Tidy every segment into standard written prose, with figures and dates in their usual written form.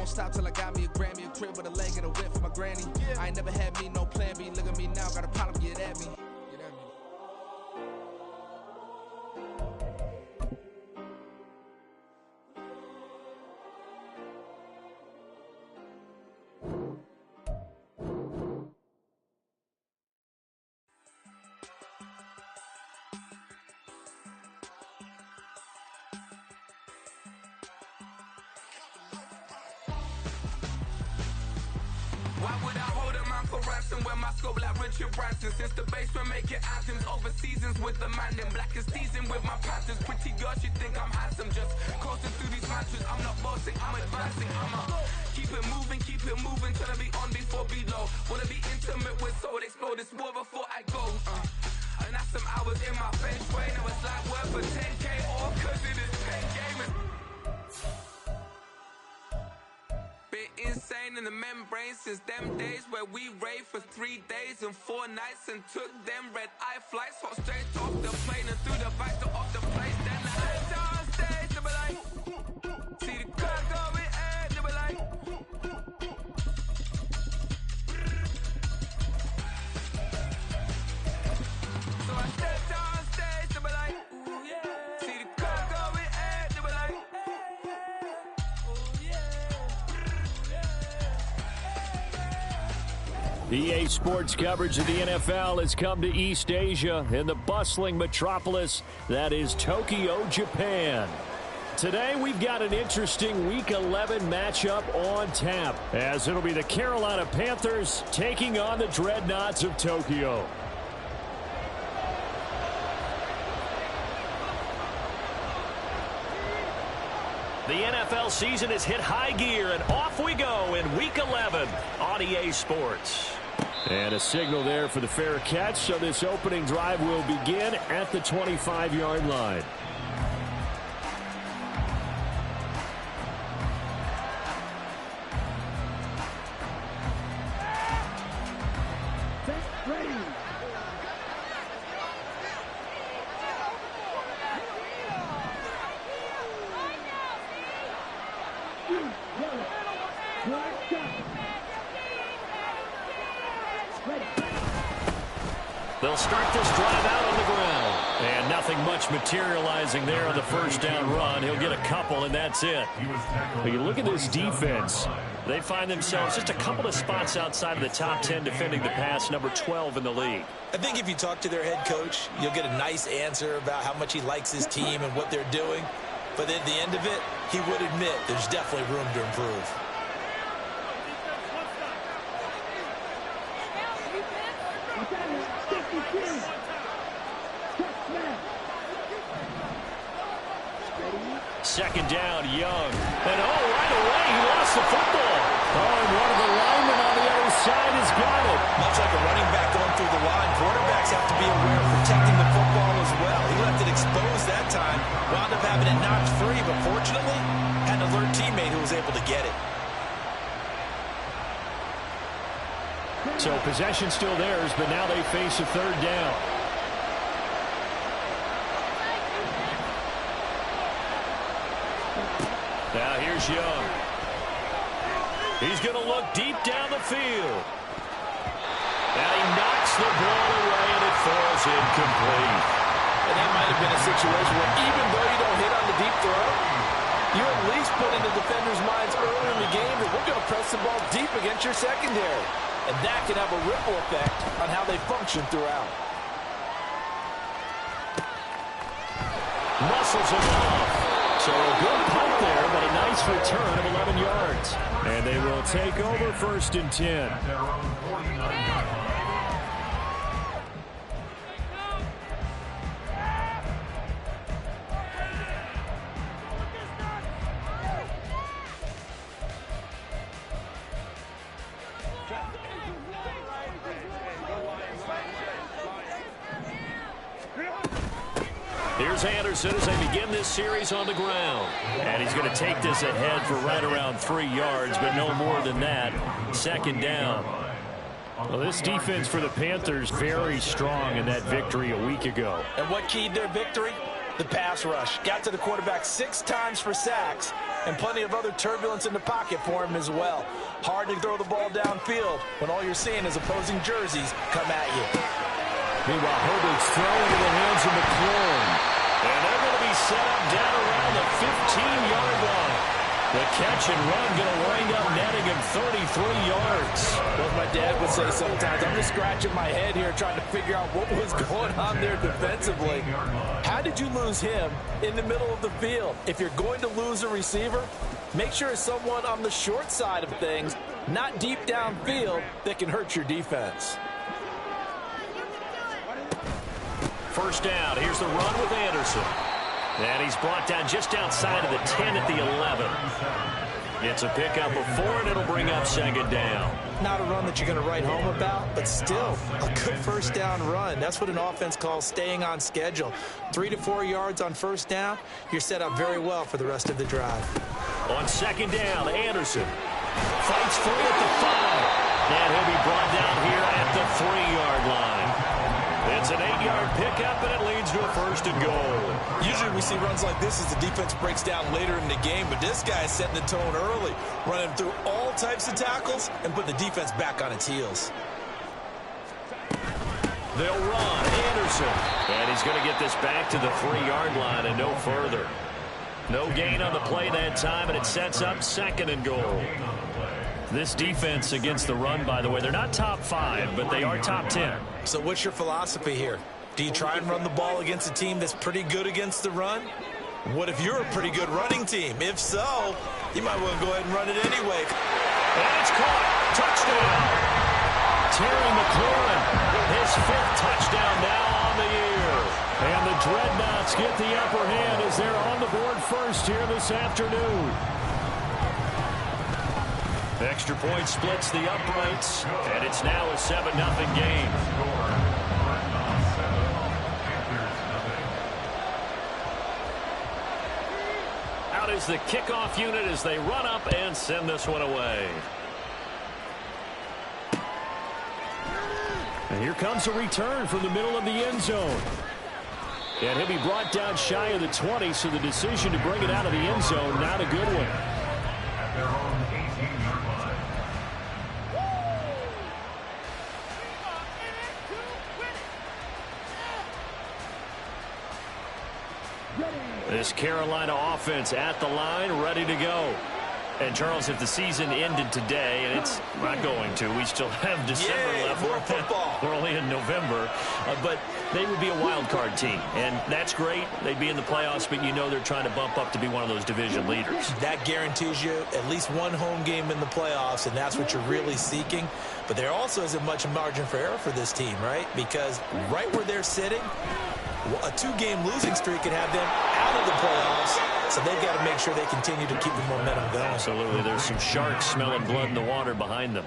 won't stop till I got me a Grammy, a crib with a leg and a whip for my granny. I ain't never had me no plan B. Look at me now, got a problem, get at me. Why would I hold a man for ransom when my scope like Richard Branson? Since the basement making anthems over seasons with the man them black is teasing with my patterns. Pretty girl, she think I'm handsome. Just coasting through these mantras. I'm not bossing, I'm advancing. I'ma keep it moving, trying to be on before below. Wanna be intimate with soul, explode this war before I go. And that's some hours in my bench way. Now it's like work for 10K or cause it is 10 gamers. Insane in the membrane since them days where we raved for 3 days and 4 nights and took them red-eye flights, hot straight off the plane and through the back door of the place. Then I went on stage, they were like, see the crowd going air, they were like, so I stepped on stage, they were like, ooh yeah, see the crowd going air, they were like, EA Sports coverage of the NFL has come to East Asia in the bustling metropolis that is Tokyo, Japan. Today we've got an interesting Week 11 matchup on tap, as it'll be the Carolina Panthers taking on the Dreadnoughts of Tokyo. The NFL season has hit high gear, and off we go in Week 11 on EA Sports. And a signal there for the fair catch, so this opening drive will begin at the 25-yard line. They'll start this drive out on the ground. And nothing much materializing there on the first down run. He'll get a couple, and that's it. But you look at this defense. They find themselves just a couple of spots outside of the top 10 defending the pass, number 12 in the league. I think if you talk to their head coach, you'll get a nice answer about how much he likes his team and what they're doing. But at the end of it, he would admit there's definitely room to improve. Second down, Young. And right away, he lost the football. And one of the linemen on the other side has got it. Much like a running back going through the line, quarterbacks have to be aware of protecting the football as well. He left it exposed that time, wound up having it knocked free, but fortunately, had an alert teammate who was able to get it. So possession still theirs, but now they face a third down. Now here's Young. He's going to look deep down the field. And he knocks the ball away, and it falls incomplete. And that might have been a situation where even though you don't hit on the deep throw, you at least put in the defenders' minds early in the game that we're going to press the ball deep against your secondary. And that can have a ripple effect on how they function throughout. Muscles him off. So a good punt there, but a nice return of 11 yards. And they will take over 1st and 10. Here's Anderson as they begin this series on the ground. And he's going to take this ahead for right around 3 yards, but no more than that. Second down. Well, this defense for the Panthers very strong in that victory a week ago. And what keyed their victory? The pass rush. Got to the quarterback 6 times for sacks. and plenty of other turbulence in the pocket for him as well. Hard to throw the ball downfield when all you're seeing is opposing jerseys come at you. Meanwhile, Herbert's throwing into the hands of McLaurin. And they're going to be set up down around the 15-yard line. The catch and run going to wind up netting him 33 yards. Well, as my dad would say sometimes, I'm just scratching my head here trying to figure out what was going on there defensively. How did you lose him in the middle of the field? If you're going to lose a receiver, make sure it's someone on the short side of things, not deep downfield, that can hurt your defense. First down. Here's the run with Anderson. And he's brought down just outside of the 10 at the 11. It's a pickup of 4, and it'll bring up second down. Not a run that you're going to write home about, but still a good first down run. That's what an offense calls staying on schedule. 3 to 4 yards on first down, you're set up very well for the rest of the drive. On second down, Anderson fights free at the 5. And he'll be brought down here at the 3-yard line. It's an 8-yard pickup, and it leads to a first and goal. Usually we see runs like this as the defense breaks down later in the game, but this guy is setting the tone early, running through all types of tackles and put the defense back on its heels. They'll run. Anderson. And he's going to get this back to the 3-yard line and no further. No gain on the play that time, and it sets up second and goal. This defense against the run, by the way, they're not top 5, but they are top 10. So what's your philosophy here? Do you try and run the ball against a team that's pretty good against the run? What if you're a pretty good running team? If so, you might want to go ahead and run it anyway. And it's caught. Touchdown. Terry McLaurin, his 5th touchdown now on the year. And the Dreadnoughts get the upper hand as they're on the board first here this afternoon. Extra point splits the uprights, and it's now a 7-0 game. Out is the kickoff unit as they run up and send this one away. And here comes a return from the middle of the end zone. And he'll be brought down shy of the 20, so the decision to bring it out of the end zone, not a good one. This Carolina offense at the line, ready to go. And, Charles, if the season ended today, and it's not going to, we still have December left. More football. We're only in November. But they would be a wild card team, and that's great. They'd be in the playoffs, but you know they're trying to bump up to be one of those division leaders. That guarantees you at least one home game in the playoffs, and that's what you're really seeking. But there also isn't much margin for error for this team, right? Because right where they're sitting, a 2-game losing streak could have them out of the playoffs, so they've got to make sure they continue to keep the momentum going. Absolutely. There's some sharks smelling blood in the water behind them.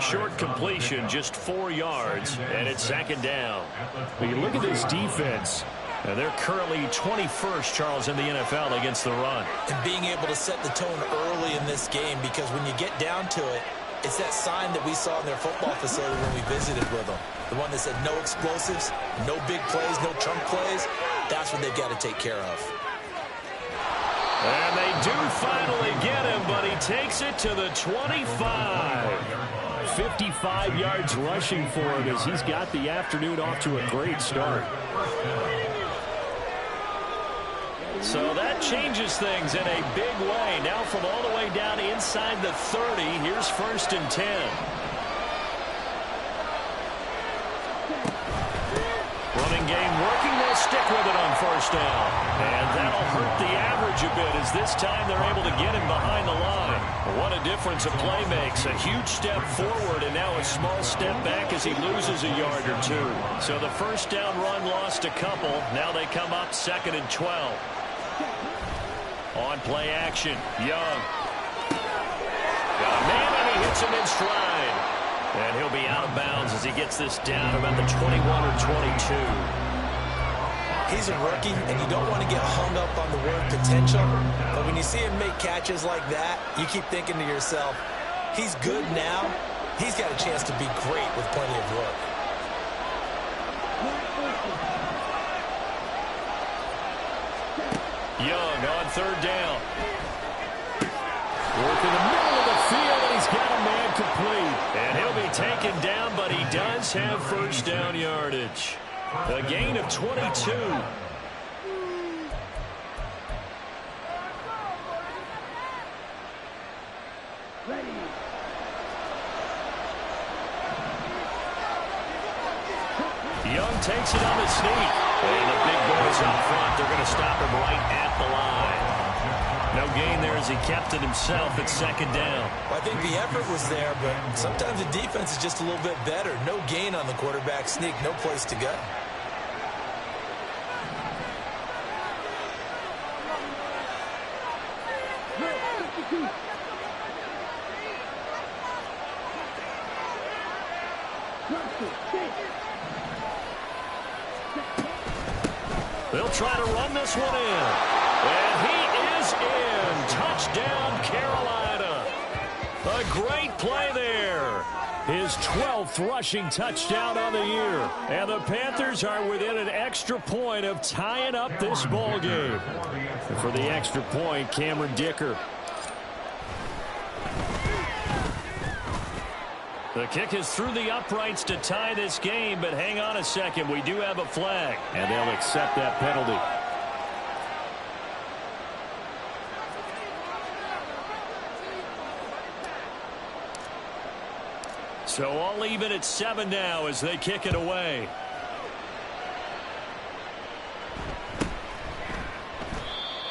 Short completion, just 4 yards, and it's second down. When you look at this defense, and they're currently 21st, Charles, in the NFL against the run. And being able to set the tone early in this game, because when you get down to it, it's that sign that we saw in their football facility when we visited with them. The one that said no explosives, no big plays, no chunk plays. That's what they've got to take care of. And they do finally get him, but he takes it to the 25. 55 yards rushing for him as he's got the afternoon off to a great start. So that changes things in a big way. Now from all the way down inside the 30, here's 1st and 10. Running game working. They'll stick with it on first down. And that'll hurt the average a bit as this time they're able to get him behind the line. What a difference a play makes. A huge step forward and now a small step back as he loses a yard or 2. So the first down run lost a couple. Now they come up 2nd and 12. On play action, Young. Got a man and he hits him in stride. And he'll be out of bounds as he gets this down about the 21 or 22. He's a rookie, and you don't want to get hung up on the word potential. But when you see him make catches like that, you keep thinking to yourself, he's good now. He's got a chance to be great with plenty of work. Young on 3rd down. Work in the middle of the field, and he's got a man complete. And he'll be taken down, but he does have first down yardage. A gain of 22. Young takes it on the sneak. And the big boys up front, they're going to stop him right at the line. No gain there as he kept it himself at second down. Well, I think the effort was there, but sometimes the defense is just a little bit better. No gain on the quarterback sneak, no place to go. They'll try to run this one in. And he is in. Touchdown, Carolina. A great play there. His 12th rushing touchdown on the year. And the Panthers are within an extra point of tying up this ball game. And for the extra point, Cameron Dicker. The kick is through the uprights to tie this game, but hang on a second. We do have a flag, and they'll accept that penalty. So all even at 7 now as they kick it away.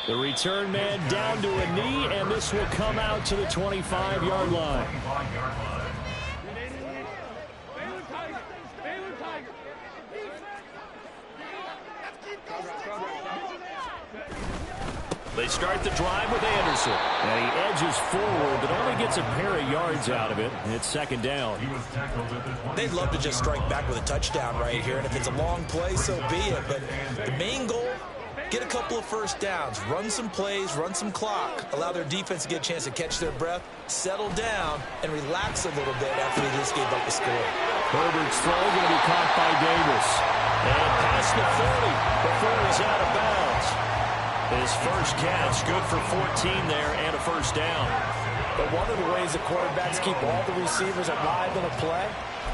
The return man down to a knee, and this will come out to the 25-yard line. They start the drive with Anderson. And he edges forward, but only gets a pair of yards out of it. It's second down. They'd love to just strike back with a touchdown right here, and if it's a long play, so be it. But the main goal, get a couple of first downs, run some plays, run some clock, allow their defense to get a chance to catch their breath, settle down, and relax a little bit after they just gave up the score. Herbert's throw going to be caught by Davis. And past the 40 before he's out of bounds. His first catch, good for 14 there and a first down. But one of the ways the quarterbacks keep all the receivers alive in a play,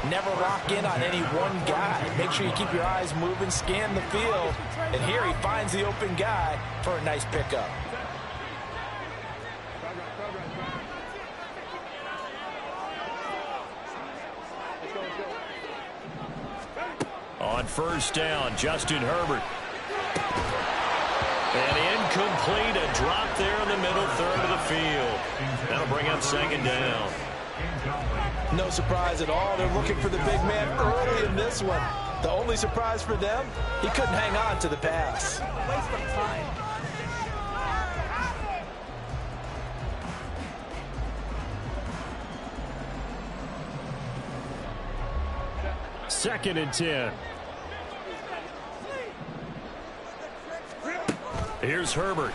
never lock in on any one guy. Make sure you keep your eyes moving, scan the field. And here he finds the open guy for a nice pickup. On first down, Justin Herbert. And incomplete, a drop there in the middle third of the field. That'll bring up second down. No surprise at all. They're looking for the big man early in this one. The only surprise for them, he couldn't hang on to the pass. Waste of time. Second and 10. Here's Herbert.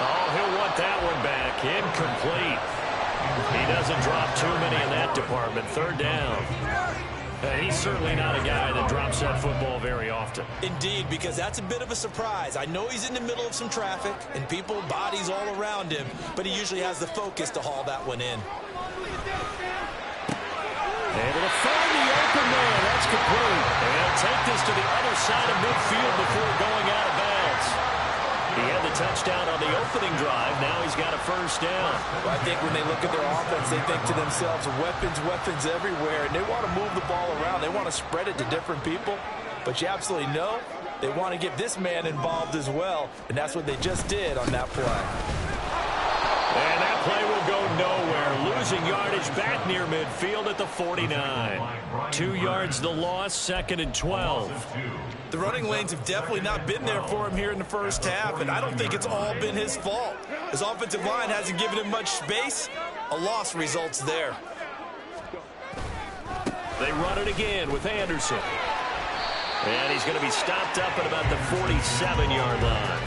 Oh, he'll want that one back. Incomplete. He doesn't drop too many in that department. Third down. He's certainly not a guy that drops that football very often. Indeed, because that's a bit of a surprise. I know he's in the middle of some traffic and people, bodies all around him, but he usually has the focus to haul that one in. Able to find the open man. That's complete. And they'll take this to the other side of midfield before going out of bounds. He had the touchdown on the opening drive. Now he's got a first down. Well, I think when they look at their offense, they think to themselves, weapons, weapons everywhere. And they want to move the ball around. They want to spread it to different people. But you absolutely know they want to get this man involved as well. And that's what they just did on that play. And that play will go nowhere. Losing yardage back near midfield at the 49. 2 yards the loss, second and 12. The running lanes have definitely not been there for him here in the first half, and I don't think it's all been his fault. His offensive line hasn't given him much space. A loss results there. They run it again with Anderson. And he's going to be stopped up at about the 47-yard line.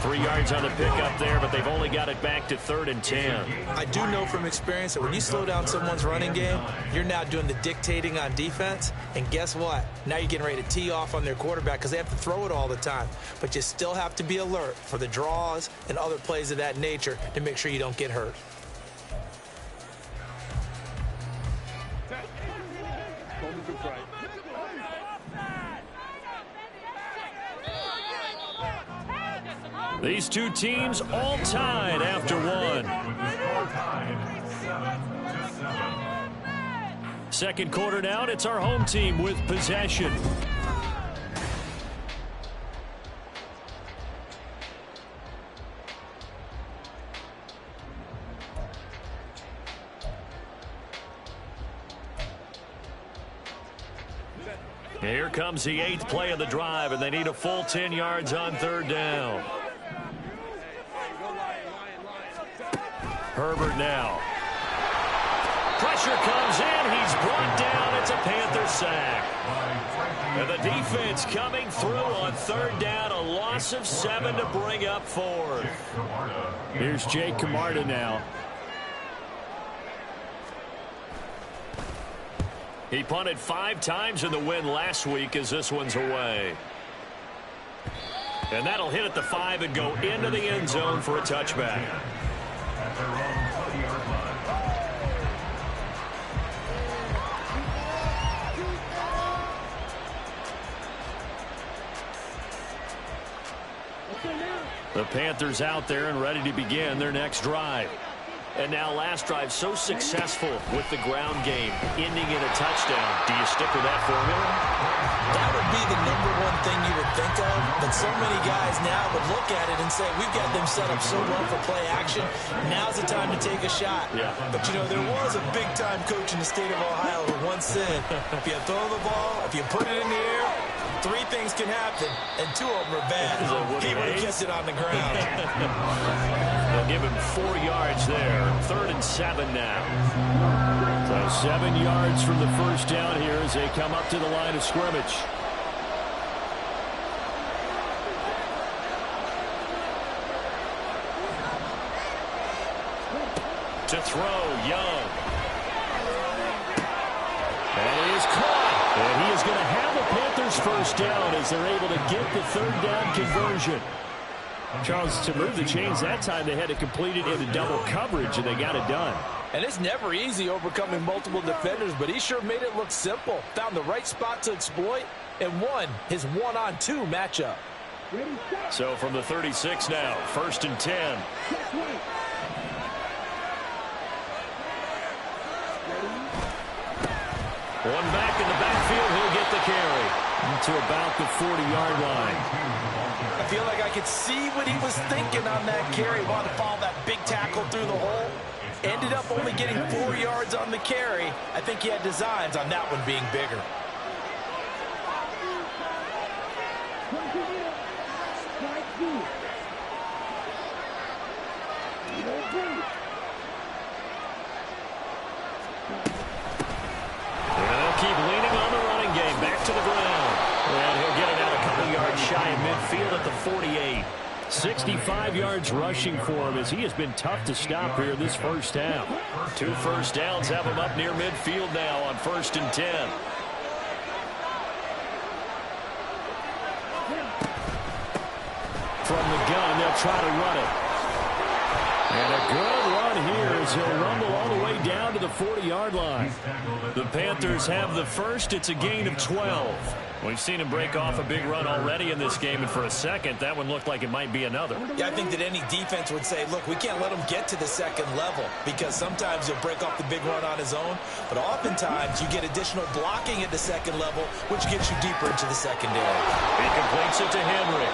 3 yards on the pickup there, but they've only got it back to 3rd and 10. I do know from experience that when you slow down someone's running game, you're now doing the dictating on defense. And guess what? Now you're getting ready to tee off on their quarterback because they have to throw it all the time. But you still have to be alert for the draws and other plays of that nature to make sure you don't get hurt. These two teams all tied after one. Second quarter now, and it's our home team with possession. Here comes the 8th play of the drive, and they need a full 10 yards on 3rd down. Herbert now. Pressure comes in. He's brought down. It's a Panther sack. And the defense coming through on 3rd down. A loss of 7 to bring up 4th. Here's Jake Camarda now. He punted 5 times in the win last week as this one's away. And that'll hit at the 5 and go into the end zone for a touchback. The Panthers out there and ready to begin their next drive. And now last drive so successful with the ground game, ending in a touchdown. Do you stick with that formula? That would be the #1 thing you would think of, but so many guys now would look at it and say, we've got them set up so well for play action. Now's the time to take a shot. Yeah. But, you know, there was a big-time coach in the state of Ohio who once said, if you throw the ball, if you put it in the air, 3 things can happen, and 2 of them are bad. He would have kept it on the ground. They'll give him 4 yards there. 3rd and 7 now. So 7 yards from the first down here as they come up to the line of scrimmage. To throw, Young. And he is caught. And he is going to have the Panthers first down as they're able to get the 3rd down conversion. Charles, to move the chains that time, they had to complete it into double coverage, and they got it done. And it's never easy overcoming multiple defenders, but he sure made it look simple. Found the right spot to exploit and won his 1-on-2 matchup. So from the 36 now, 1st and 10. One back in the backfield, he'll get the carry to about the 40-yard line. I feel like I could see what he was thinking on that carry. Wanted to follow that big tackle through the hole. Ended up only getting 4 yards on the carry. I think he had designs on that one being bigger. And they'll keep leaning on the running game. Back to the ground. And he'll get it out a couple yards shy of midfield at the 48. 65 yards rushing for him as he has been tough to stop here this first half. 2 first downs have him up near midfield now on 1st and 10. From the gun, they'll try to run it. And a good run here as he'll rumble all the way down to the 40-yard line. The Panthers have the first. It's a gain of 12. We've seen him break off a big run already in this game, and for a second, that one looked like it might be another. Yeah, I think that any defense would say, look, we can't let him get to the second level because sometimes he'll break off the big run on his own, but oftentimes you get additional blocking at the second level, which gets you deeper into the secondary. He completes it to Henry.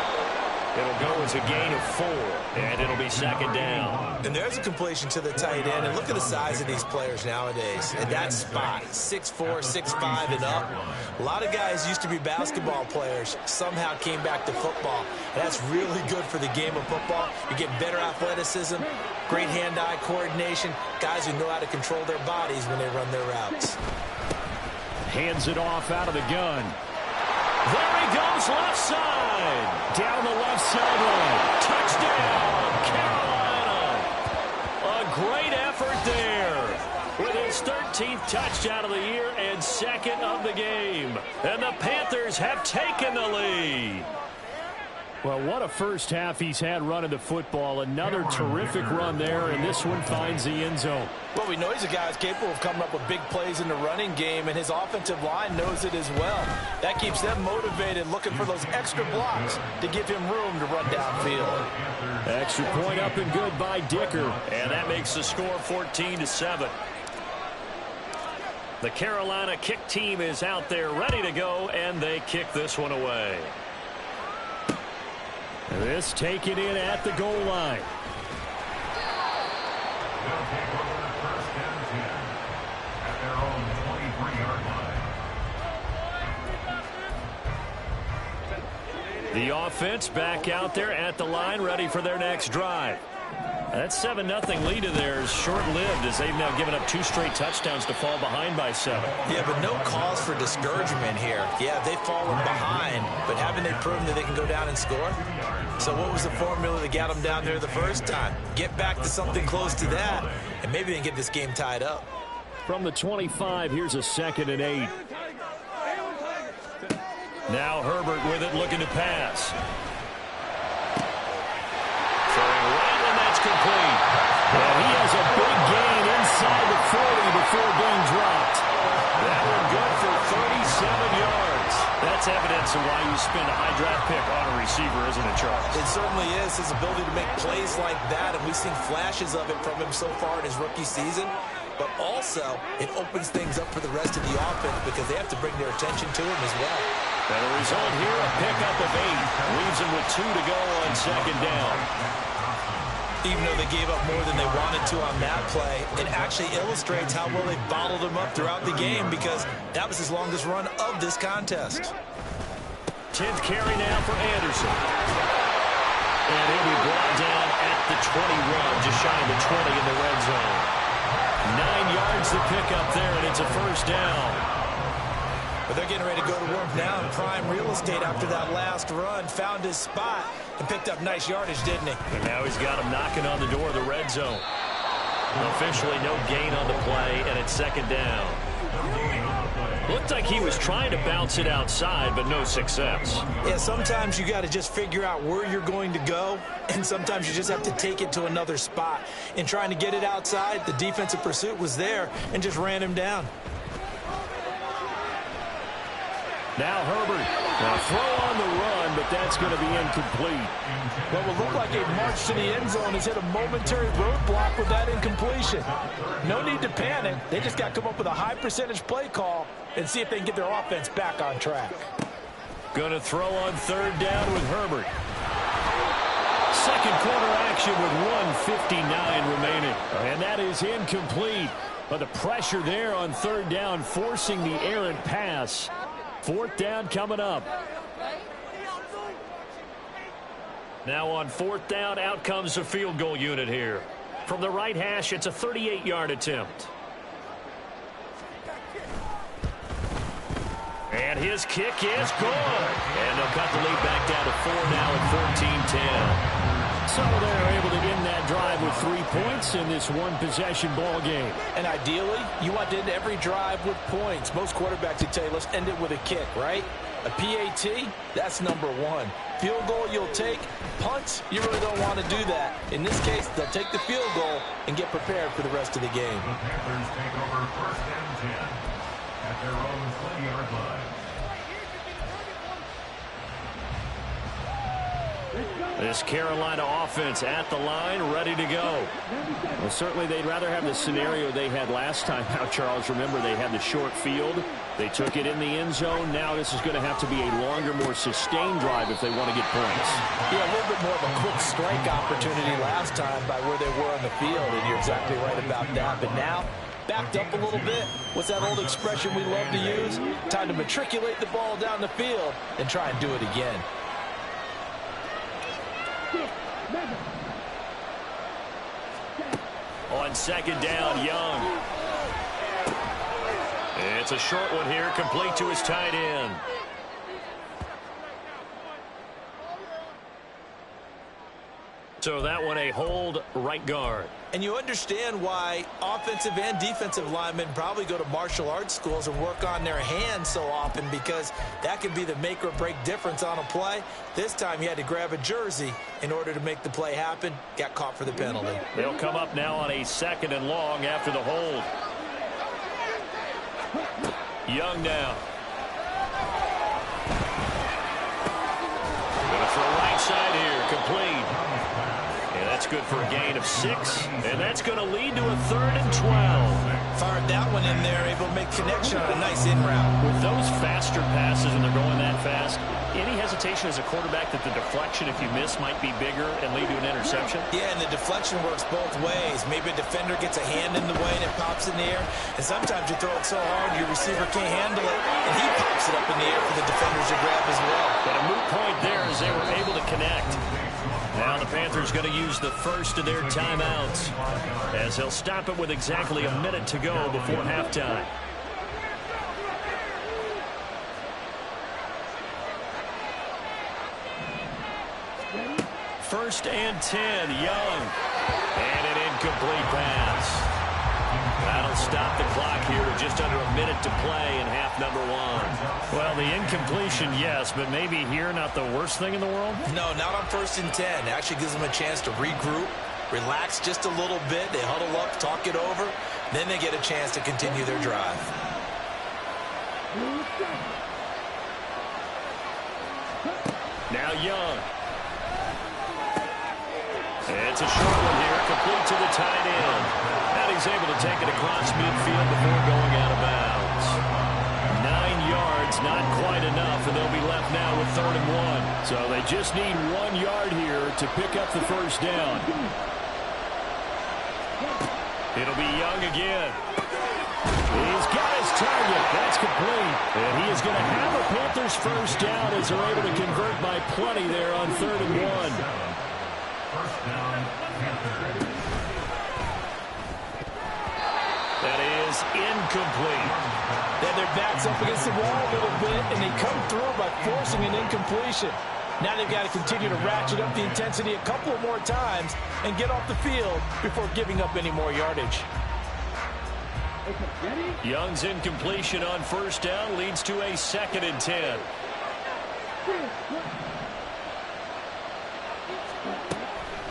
It'll go as a gain of 4, and it'll be 2nd down. And there's a completion to the tight end. And look at the size of these players nowadays. And that spot, 6'4", 6'5", and up. A lot of guys used to be basketball players, somehow came back to football. And that's really good for the game of football. You get better athleticism, great hand-eye coordination, guys who know how to control their bodies when they run their routes. Hands it off out of the gun. There he goes goes left side. Down the left sideline. Touchdown, Carolina. A great effort there. With his 13th touchdown of the year and second of the game. And the Panthers have taken the lead. Well, what a first half he's had running the football. Another terrific run there, and this one finds the end zone. Well, we know he's a guy who's capable of coming up with big plays in the running game, and his offensive line knows it as well. That keeps them motivated, looking for those extra blocks to give him room to run downfield. Extra point up and good by Dicker, and that makes the score 14-7. The Carolina kick team is out there ready to go, and they kick this one away. This taken in at the goal line. The offense back out there at the line, ready for their next drive. That 7-0 lead of theirs short-lived as they've now given up 2 straight touchdowns to fall behind by 7. Yeah, but no cause for discouragement here. Yeah, they've fallen behind, but haven't they proven that they can go down and score? So what was the formula that got them down there the first time? Get back to something close to that, and maybe they can get this game tied up. From the 25, here's a 2nd and 8. Now Herbert with it, looking to pass. Throwing right, and that's complete. And he has a big gain inside the 40 before being dropped. That one good for 37 yards. That's evidence of why you spend a high draft pick on a receiver, isn't it, Charles? It certainly is. His ability to make plays like that, and we've seen flashes of it from him so far in his rookie season. But also, it opens things up for the rest of the offense because they have to bring their attention to him as well. And the result here, a pickup of 8. Leaves him with 2 to go on 2nd down. Even though they gave up more than they wanted to on that play, it actually illustrates how well they bottled him up throughout the game because that was his longest run of this contest. 10th carry now for Anderson. And he'll be brought down at the 21, just shy of the 20 in the red zone. 9 yards to pick up there, and it's a first down. But they're getting ready to go to work now in prime real estate after that last run. Found his spot and picked up nice yardage, didn't he? And now he's got him knocking on the door of the red zone. Officially no gain on the play, and it's 2nd down. Looked like he was trying to bounce it outside, but no success. Yeah, sometimes you got to just figure out where you're going to go, and sometimes you just have to take it to another spot. In trying to get it outside, the defensive pursuit was there and just ran him down. Now Herbert, a throw on the run, but that's going to be incomplete. Well, it looked like a march to the end zone has hit a momentary roadblock with that incompletion. No need to panic. They just got to come up with a high percentage play call and see if they can get their offense back on track. Going to throw on 3rd down with Herbert. Second quarter action with 1:59 remaining. And that is incomplete. But the pressure there on 3rd down, forcing the errant pass. 4th down coming up. Now on 4th down, out comes the field goal unit here. From the right hash, it's a 38-yard attempt. And his kick is good. And they'll cut the lead back down to 4 now at 14-10. So they're able to end that drive with 3 points in this one-possession ball game. And ideally, you want to end every drive with points. Most quarterbacks would tell you, let's end it with a kick, right? A PAT, that's number 1. Field goal you'll take. Punts, you really don't want to do that. In this case, they'll take the field goal and get prepared for the rest of the game. The Panthers take over 1st and 10 at their own 20-yard line. This Carolina offense at the line, ready to go. Well, certainly they'd rather have the scenario they had last time out, Charles. Remember, they had the short field. They took it in the end zone. Now this is going to have to be a longer, more sustained drive if they want to get points. Yeah, a little bit more of a quick strike opportunity last time by where they were on the field, and you're exactly right about that. But now, backed up a little bit. What's that old expression we love to use? Time to matriculate the ball down the field and try and do it again. On 2nd down, Young. It's a short one here, complete to his tight end. So that one a hold right guard. And you understand why offensive and defensive linemen probably go to martial arts schools and work on their hands so often, because that can be the make or break difference on a play. This time he had to grab a jersey in order to make the play happen. Got caught for the penalty. They'll come up now on a 2nd and long after the hold. Young now. Going to throw right side here, complete. And that's good for a gain of 6. And that's going to lead to a 3rd and 12. Fired that one in there, able to make connection on a nice in route. With those faster passes and they're going that fast, any hesitation as a quarterback that the deflection, if you miss, might be bigger and lead to an interception? Yeah, and the deflection works both ways. Maybe a defender gets a hand in the way and it pops in the air. And sometimes you throw it so hard your receiver can't handle it, and he pops it up in the air for the defenders to grab as well. But a moot point there as they were able to connect. Now the Panthers going to use the first of their timeouts as they'll stop it with exactly a minute to go before halftime. First and 10, Young. And an incomplete pass. That'll stop the clock here with just under a minute to play in half number 1. Well, the incompletion, yes, but maybe here not the worst thing in the world? No, not on 1st and 10. It actually gives them a chance to regroup, relax just a little bit. They huddle up, talk it over. Then they get a chance to continue their drive. Now Young. It's a short one here, complete to the tight end. And he's able to take it across midfield before going out of bounds. 9 yards, not quite enough, and they'll be left now with 3rd and 1. So they just need 1 yard here to pick up the first down. It'll be Young again. He's got his target. That's complete. And he is going to have a Panthers first down as they're able to convert by plenty there on 3rd and 1. First down, Panthers. That is incomplete. Then their backs up against the wall a little bit, and they come through by forcing an incompletion. Now they've got to continue to ratchet up the intensity a couple of more times and get off the field before giving up any more yardage. Young's incompletion on first down leads to a 2nd and 10.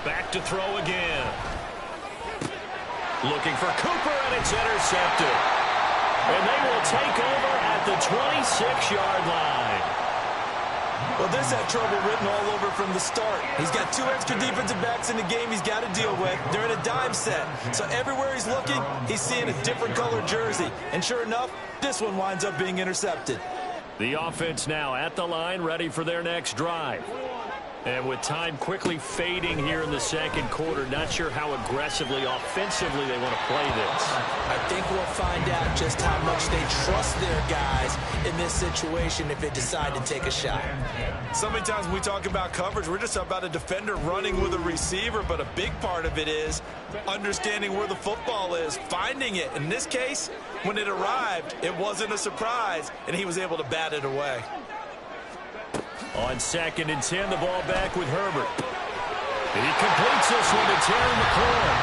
Back to throw again. Looking for Cooper, and it's intercepted. And they will take over at the 26-yard line. Well, this had trouble written all over from the start. He's got 2 extra defensive backs in the game he's got to deal with. They're in a dime set. So everywhere he's looking, he's seeing a different colored jersey. And sure enough, this one winds up being intercepted. The offense now at the line, ready for their next drive. And with time quickly fading here in the second quarter, not sure how aggressively, offensively they want to play this. I think we'll find out just how much they trust their guys in this situation if they decide to take a shot. So many times when we talk about coverage, we're just about a defender running with a receiver, but a big part of it is understanding where the football is, finding it. In this case, when it arrived, it wasn't a surprise, and he was able to bat it away. On 2nd and 10, the ball back with Herbert. He completes this one to Terry McLaurin.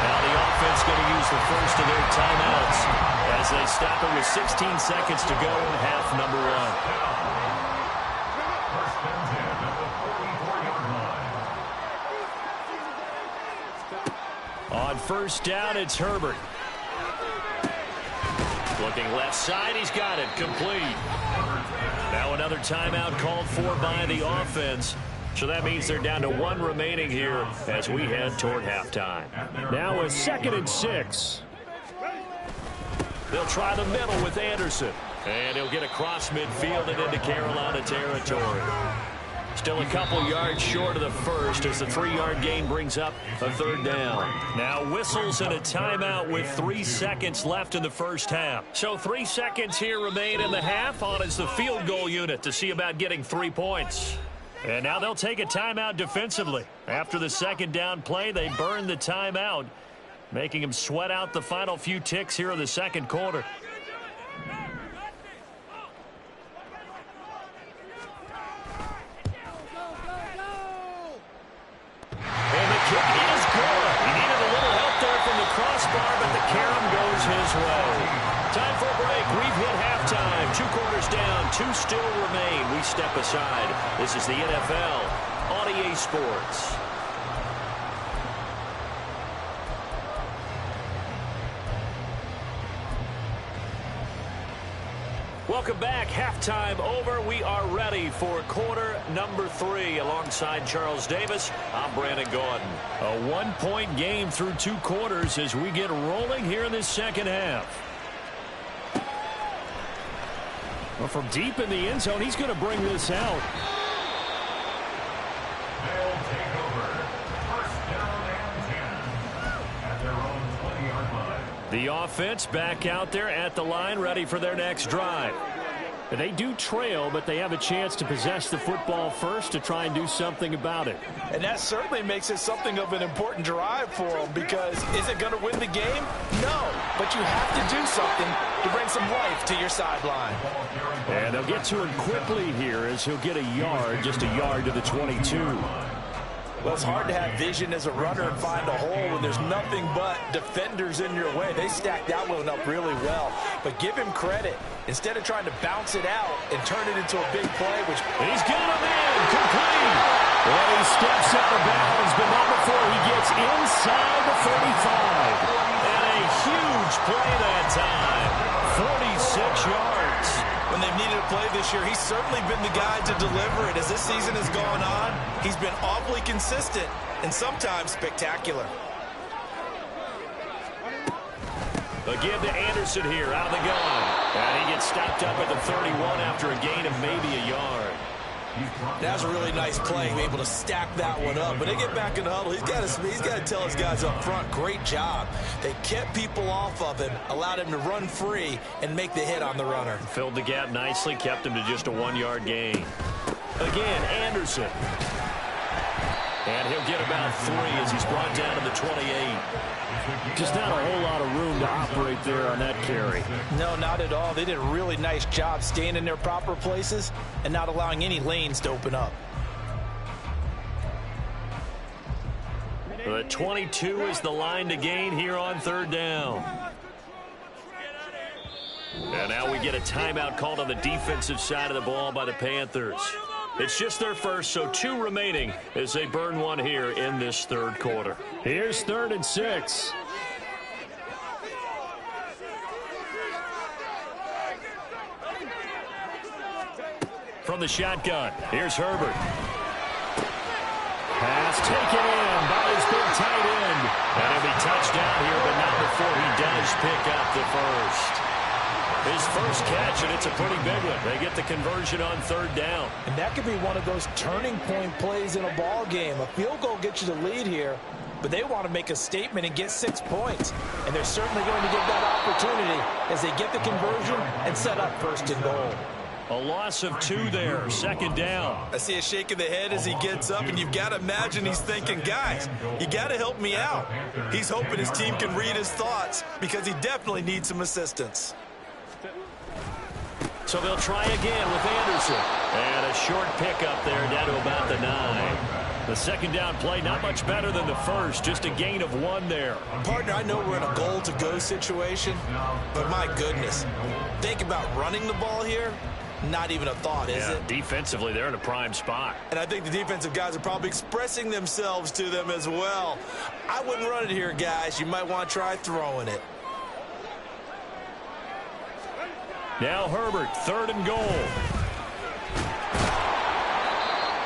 Now the offense going to use the first of their timeouts as they stop it with 16 seconds to go in half number 1. On first down, it's Herbert. Looking left side, he's got it, complete. Now another timeout called for by the offense. So that means they're down to 1 remaining here as we head toward halftime. Now a 2nd and 6. They'll try the middle with Anderson. And he'll get across midfield and into Carolina territory. Still a couple yards short of the first as the 3-yard gain brings up a 3rd down. Now whistles and a timeout with 3 seconds left in the first half. So 3 seconds here remain in the half. On is the field goal unit to see about getting 3 points. And now they'll take a timeout defensively. After the 2nd down play, they burn the timeout, making them sweat out the final few ticks here in the second quarter. 2 still remain. We step aside. This is the NFL on EA Sports. Welcome back. Halftime over. We are ready for quarter number 3. Alongside Charles Davis, I'm Brandon Gaudin. A 1-point game through 2 quarters as we get rolling here in this second half. Well, from deep in the end zone, he's going to bring this out. They'll take over. First down and 10 at their own 20-yard line. The offense back out there at the line, ready for their next drive. They do trail, but they have a chance to possess the football first to try and do something about it. And that certainly makes it something of an important drive for them, because is it going to win the game? No, but you have to do something to bring some life to your sideline. And they'll get to him quickly here as he'll get a yard, just a yard to the 22. Well, it's hard to have vision as a runner and find a hole when there's nothing but defenders in your way. They stacked that one up really well. But give him credit. Instead of trying to bounce it out and turn it into a big play, which he's got him in, complete. Well, he steps out of bounds, but not before he gets inside the 45. And a huge play that time, 46 yards. When they've needed a play this year, he's certainly been the guy to deliver it. As this season has gone on, he's been awfully consistent and sometimes spectacular. Again to Anderson here, out of the gun. And he gets stopped up at the 31 after a gain of maybe a yard. That was a really nice play, able to stack that one up. But they get back in the huddle. He's got to tell his guys up front, great job. They kept people off of him, allowed him to run free and make the hit on the runner. Filled the gap nicely, kept him to just a 1-yard gain. Again, Anderson. And he'll get about 3 as he's brought down to the 28. Just not a whole lot of room to operate there on that carry. No, not at all. They did a really nice job staying in their proper places and not allowing any lanes to open up. The 22 is the line to gain here on 3rd down. And now we get a timeout called on the defensive side of the ball by the Panthers. It's just their first, so 2 remaining as they burn one here in this 3rd quarter. Here's 3rd and 6. From the shotgun, here's Herbert. Pass taken in by his big tight end. And he'll be touchdown here, but not before he does pick up the first. His first catch, and it's a pretty big one. They get the conversion on 3rd down. And that could be one of those turning point plays in a ball game. A field goal gets you the lead here, but they want to make a statement and get 6 points. And they're certainly going to get that opportunity as they get the conversion and set up 1st and goal. A loss of 2 there, 2nd down. I see a shake of the head as he gets up, and you've got to imagine he's thinking, guys, you got to help me out. He's hoping his team can read his thoughts because he definitely needs some assistance. So they'll try again with Anderson. And a short pickup there down to about the 9. The 2nd down play, not much better than the first, just a gain of 1 there. Partner, I know we're in a goal-to-go situation, but my goodness, think about running the ball here. Not even a thought, is it? Defensively, they're in a prime spot. And I think the defensive guys are probably expressing themselves to them as well. I wouldn't run it here, guys. You might want to try throwing it. Now Herbert, 3rd and goal.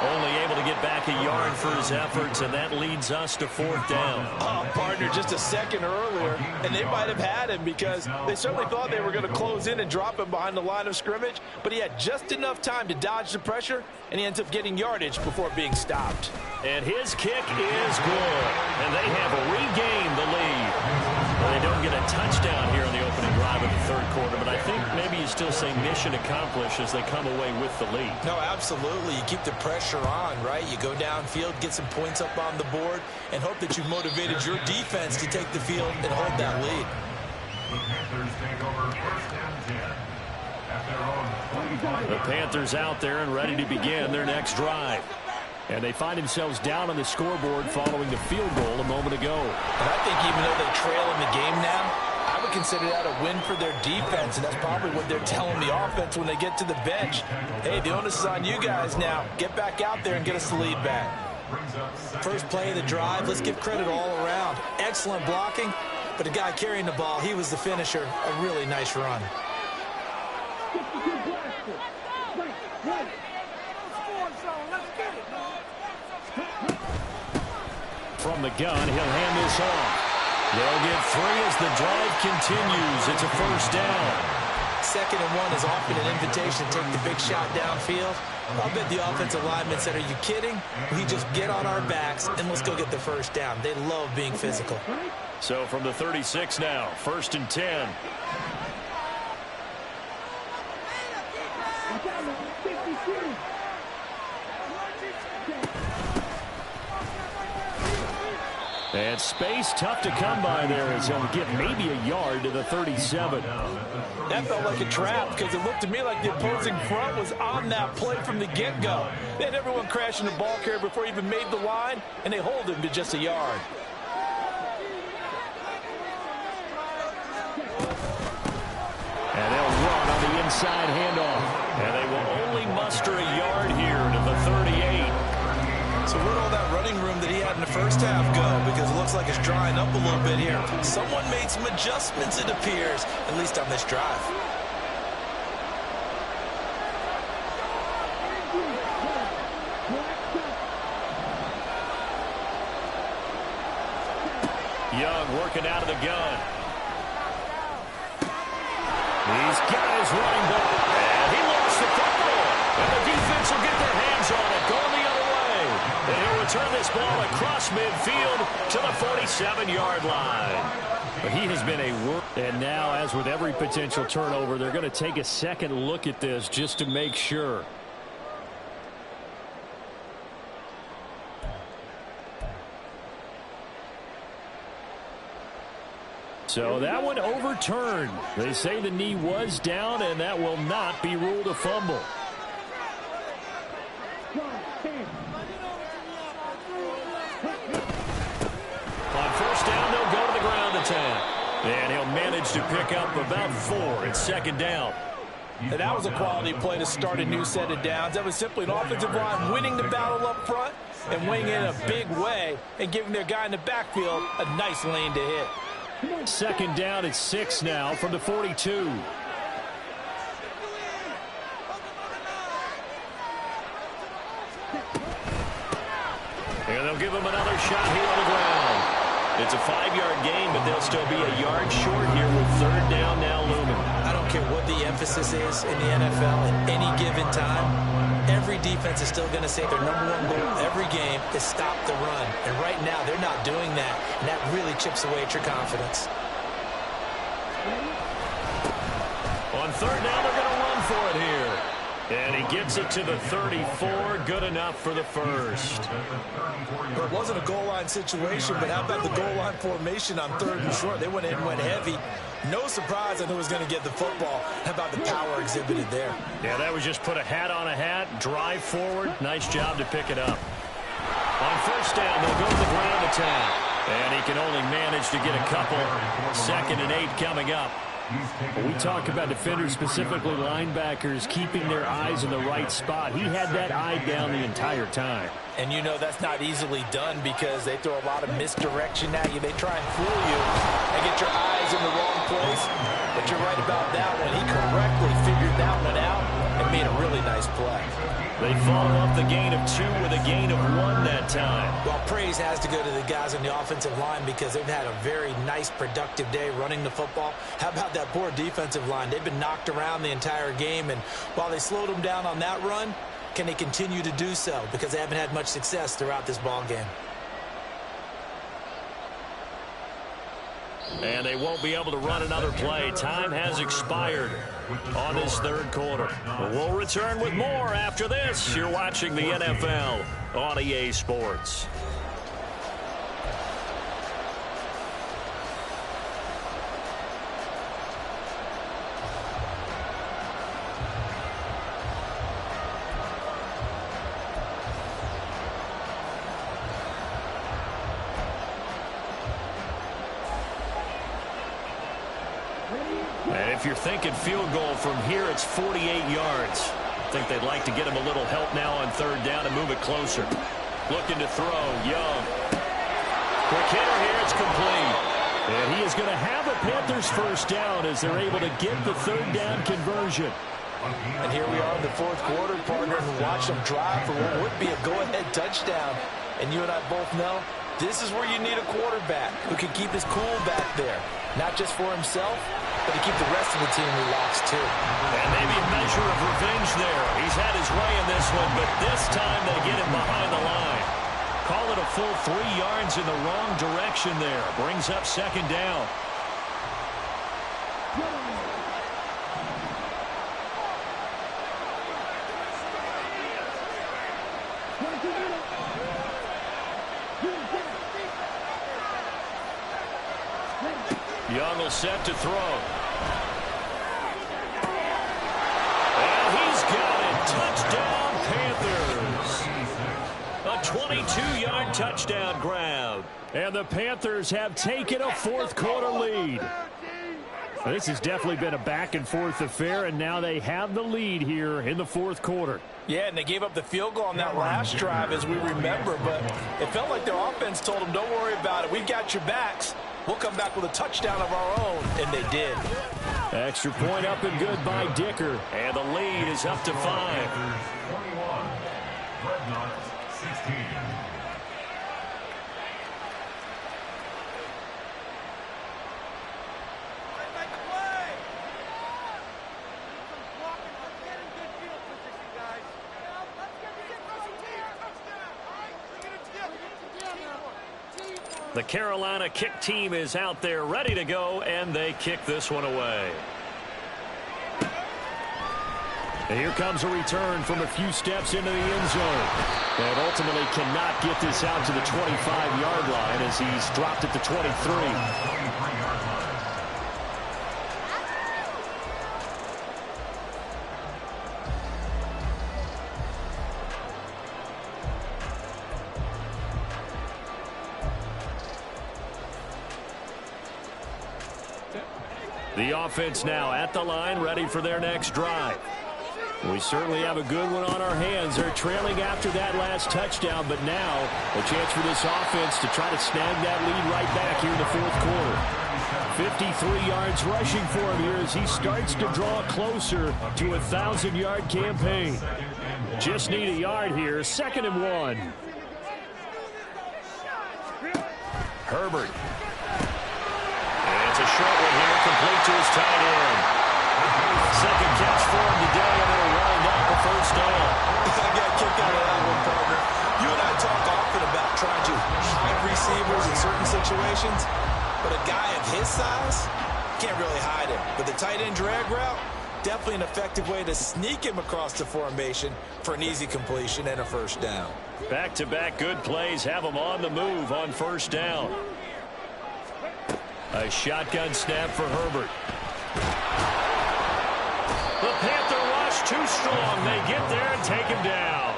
Only able to get back a yard for his efforts, and that leads us to 4th down. Partner, just a second earlier, and they might have had him because they certainly thought they were going to close in and drop him behind the line of scrimmage, but he had just enough time to dodge the pressure, and he ends up getting yardage before being stopped. And his kick is good, and they have regained the lead. Well, they don't get a touchdown here in the opening drive of the 3rd quarter, but I think maybe you still say mission accomplished as they come away with the lead. No, absolutely. You keep the pressure on, right? You go downfield, get some points up on the board, and hope that you've motivated your defense to take the field and hold that lead. The Panthers take over 1st and 10 at their own 25. The Panthers out there and ready to begin their next drive. And they find themselves down on the scoreboard following the field goal a moment ago. And I think even though they trail in the game now, I would would consider that a win for their defense, and that's probably what they're telling the offense when they get to the bench. Hey, the onus is on you guys now. Get back out there and get us the lead back. First play of the drive, let's give credit all around. Excellent blocking, but the guy carrying the ball, he was the finisher. A really nice run. From the gun, he'll hand this off. They'll get 3 as the drive continues. It's a first down. 2nd and 1 is often an invitation to take the big shot downfield. I'll bet the offensive lineman said, are you kidding? We just get on our backs and let's go get the first down. They love being physical. So from the 36 now, 1st and 10. And space tough to come by there as he'll get maybe a yard to the 37. That felt like a trap because it looked to me like the opposing front was on that play from the get-go. They had everyone crashing the ball carrier before he even made the line, and they hold him to just a yard. And they'll run on the inside handoff. And they will only muster a yard here to the 38. So where'd all that running room that he had in the first half go? Because it looks like it's drying up a little bit here. Someone made some adjustments, it appears, at least on this drive. Young working out of the gun. He's got his running back. And he lost the football. And the defense will get their hands on it, going the other way. And he'll return this ball across midfield to the 47-yard line. But he has been a work. And now, as with every potential turnover, they're going to take a second look at this just to make sure. So that one overturned. They say the knee was down, and that will not be ruled a fumble. On first down, they'll go to the ground attack. And he'll manage to pick up about 4. It's 2nd down. And that was a quality play to start a new set of downs. That was simply an offensive line winning the battle up front and weighing in a big way and giving their guy in the backfield a nice lane to hit. 2nd down at 6 now from the 42. And they'll give him another shot here on the ground. It's a 5-yard gain, but they'll still be a yard short here with 3rd down now looming. I don't care what the emphasis is in the NFL at any given time. Every defense is still going to say their #1 goal every game is stop the run. And right now, they're not doing that. And that really chips away at your confidence. On 3rd down, they're going to run for it here. And he gets it to the 34. Good enough for the first. Well, it wasn't a goal line situation, but how about the goal line formation on 3rd and short? They went in and went heavy. No surprise on who was going to get the football. How about the power exhibited there? Yeah, that was just put a hat on a hat, drive forward. Nice job to pick it up. On first down, they'll go to the ground attack. And he can only manage to get a couple. 2nd and 8 coming up. We talk about defenders, specifically linebackers, keeping their eyes in the right spot. He had that eye down the entire time. And you know that's not easily done because they throw a lot of misdirection at you. They try and fool you and get your eyes in the wrong place. But you're right about that one. He correctly figured that one out and made a really nice play. They follow up the gain of 2 with a gain of 1 that time. Well, praise has to go to the guys on the offensive line because they've had a very nice, productive day running the football. How about that poor defensive line? They've been knocked around the entire game, and while they slowed them down on that run, can they continue to do so? Because they haven't had much success throughout this ball game. And they won't be able to run another play. Time has expired on this 3rd quarter. We'll return with more after this. You're watching the NFL on EA Sports. And if you're thinking field goal from here, it's 48 yards. I think they'd like to get him a little help now on third down and move it closer. Looking to throw, Young. Quick hitter here, it's complete. And he is going to have a Panthers first down as they're able to get the third down conversion. And here we are in the fourth quarter, partner, and watch them drive for what would be a go-ahead touchdown. And you and I both know this is where you need a quarterback who can keep his cool back there. Not just for himself, but to keep the rest of the team relaxed too. And maybe a measure of revenge there. He's had his way in this one, but this time they get him behind the line. Call it a full 3 yards in the wrong direction there. Brings up second down. Young will set to throw. And he's got it. Touchdown, Panthers. A 22-yard touchdown grab. And the Panthers have taken a fourth quarter lead. This has definitely been a back-and-forth affair, and now they have the lead here in the fourth quarter. Yeah, and they gave up the field goal on that last drive, as we remember, but it felt like their offense told them, don't worry about it. We've got your backs. We'll come back with a touchdown of our own, and they did. Extra point up and good by Dicker, and the lead is up to 5. 21, Dreadnought 16. The Carolina kick team is out there ready to go, and they kick this one away. And here comes a return from a few steps into the end zone. And ultimately cannot get this out to the 25-yard line as he's dropped at the 23. The offense now at the line, ready for their next drive. We certainly have a good one on our hands. They're trailing after that last touchdown, but now a chance for this offense to try to snag that lead right back here in the fourth quarter. 53 yards rushing for him here as he starts to draw closer to a 1,000-yard campaign. Just need a yard here, 2nd and 1. Herbert. It's a short one here, complete to his tight end. Second catch for him today, and it'll wind up a first down. I got a kick out of that one, partner. You and I talk often about trying to hide receivers in certain situations, but a guy of his size can't really hide him. But the tight end drag route, definitely an effective way to sneak him across the formation for an easy completion and a first down. Back-to-back good plays have him on the move on first down. A shotgun snap for Herbert. The Panther rush too strong. They get there and take him down.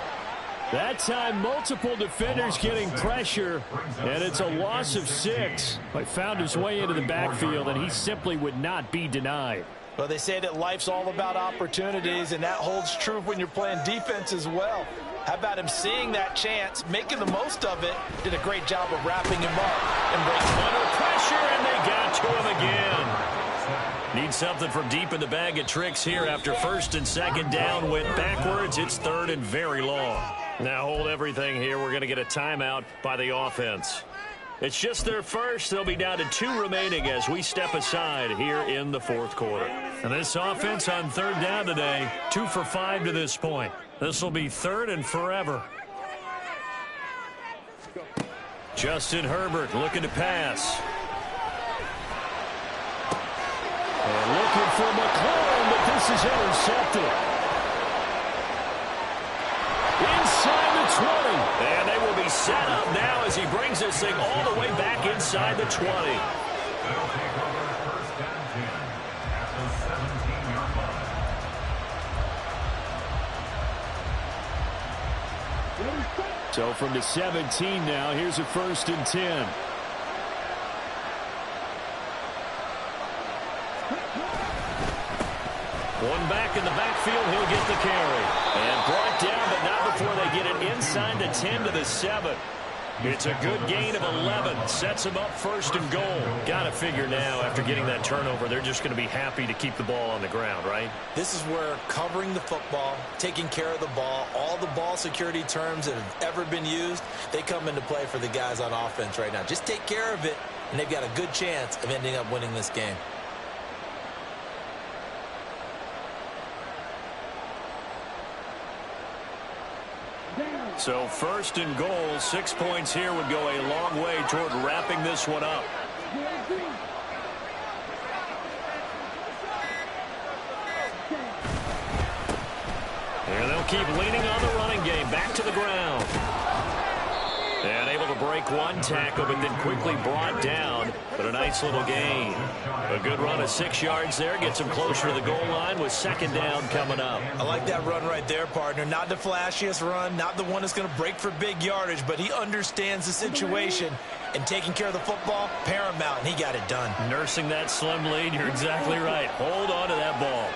That time, multiple defenders getting pressure, and it's a loss of 6. But found his way into the backfield, and he simply would not be denied. Well, they say that life's all about opportunities, and that holds true when you're playing defense as well. How about him seeing that chance, making the most of it, did a great job of wrapping him up and breaks under pressure, and they got to him again. Need something from deep in the bag of tricks here after 1st and 2nd down went backwards. It's 3rd and very long. Now hold everything here. We're going to get a timeout by the offense. It's just their first. They'll be down to 2 remaining as we step aside here in the fourth quarter. And this offense on 3rd down today, 2 for 5 to this point. This will be 3rd and forever. Justin Herbert looking to pass. And looking for McLaurin, but this is intercepted. Inside the 20. And they will be set up now as he brings this thing all the way back inside the 20. So from the 17 now, here's a 1st and 10. One back in the backfield, he'll get the carry. And brought down, but not before they get it inside the 10 to the 7. It's a good gain of 11. Sets them up first and goal. Got to figure now, after getting that turnover, they're just going to be happy to keep the ball on the ground, right? This is where covering the football, taking care of the ball, all the ball security terms that have ever been used, they come into play for the guys on offense right now. Just take care of it, and they've got a good chance of ending up winning this game. So first and goal, 6 points here would go a long way toward wrapping this one up. And they'll keep leaning on the running game. Back to the ground. And able to break one tackle, but then quickly brought down. But a nice little gain. A good run of 6 yards there. Gets him closer to the goal line with second down coming up. I like that run right there, partner. Not the flashiest run, not the one that's going to break for big yardage, but he understands the situation. And taking care of the football, paramount, and he got it done. Nursing that slim lead, you're exactly right. Hold on to that ball.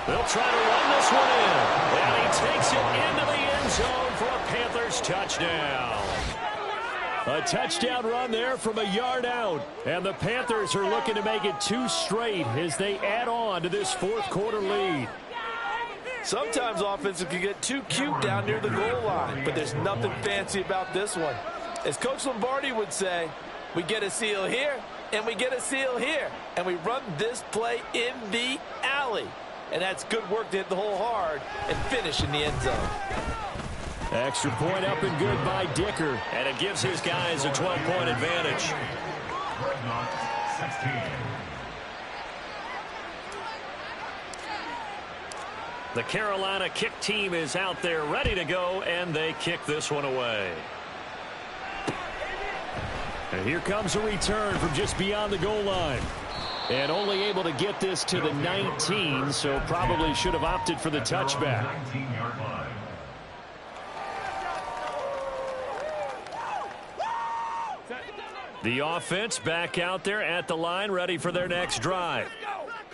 They'll try to run this one in. And he takes it into the end zone for a Panthers touchdown. A touchdown run there from a yard out. And the Panthers are looking to make it 2 straight as they add on to this fourth quarter lead. Sometimes offenses can get too cute down near the goal line, but there's nothing fancy about this one. As Coach Lombardi would say, we get a seal here, and we get a seal here, and we run this play in the alley. And that's good work to hit the hole hard and finish in the end zone. Extra point up and good by Dicker. And it gives his guys a 12-point advantage. The Carolina kick team is out there ready to go, and they kick this one away. And here comes a return from just beyond the goal line. And only able to get this to the 19, so probably should have opted for the touchback. The offense back out there at the line, ready for their next drive.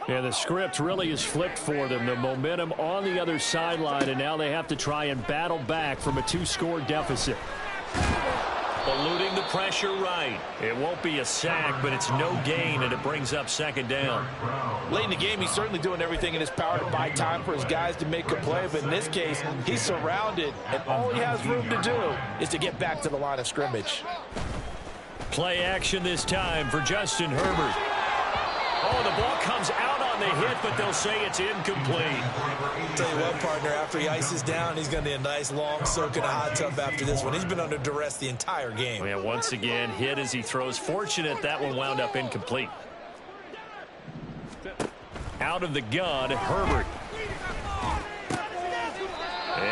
And the script really is flipped for them. The momentum on the other sideline, and now they have to try and battle back from a 2-score deficit. Eluding the pressure right. It won't be a sack, but it's no gain, and it brings up second down. Late in the game, he's certainly doing everything in his power to buy time for his guys to make a play, but in this case, he's surrounded, and all he has room to do is to get back to the line of scrimmage. Play action this time for Justin Herbert. Oh, the ball comes out on the hit, but they'll say it's incomplete. Tell you what, partner, after he ices down, he's going to need a nice long soak in a hot tub after this one. He's been under duress the entire game. Yeah, once again, hit as he throws. Fortunate that one wound up incomplete. Out of the gun, Herbert.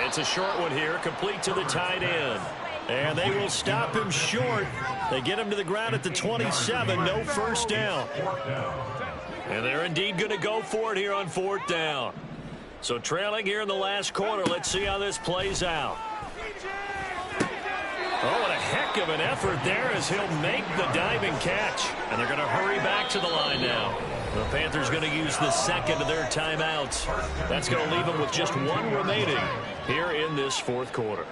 It's a short one here, complete to the tight end. And they will stop him short. They get him to the ground at the 27, no first down. And they're indeed going to go for it here on fourth down. So trailing here in the last quarter, let's see how this plays out. Oh, what a heck of an effort there as he'll make the diving catch. And they're going to hurry back to the line now. The Panthers going to use the second of their timeouts. That's going to leave them with just one remaining here in this fourth quarter.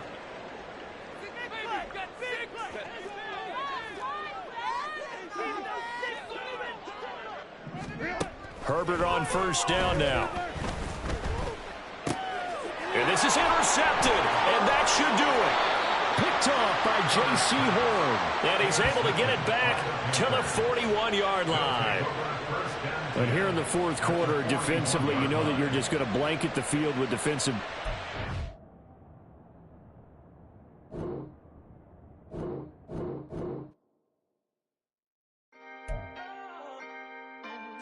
Herbert on first down now. And this is intercepted, and that should do it. Picked off by J.C. Horn. And he's able to get it back to the 41-yard line. And here in the fourth quarter, defensively, you know that you're just going to blanket the field with defensive.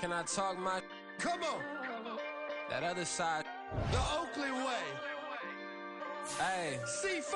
Can I talk my... Come on! That other side. The Oakland way. Hey. C5.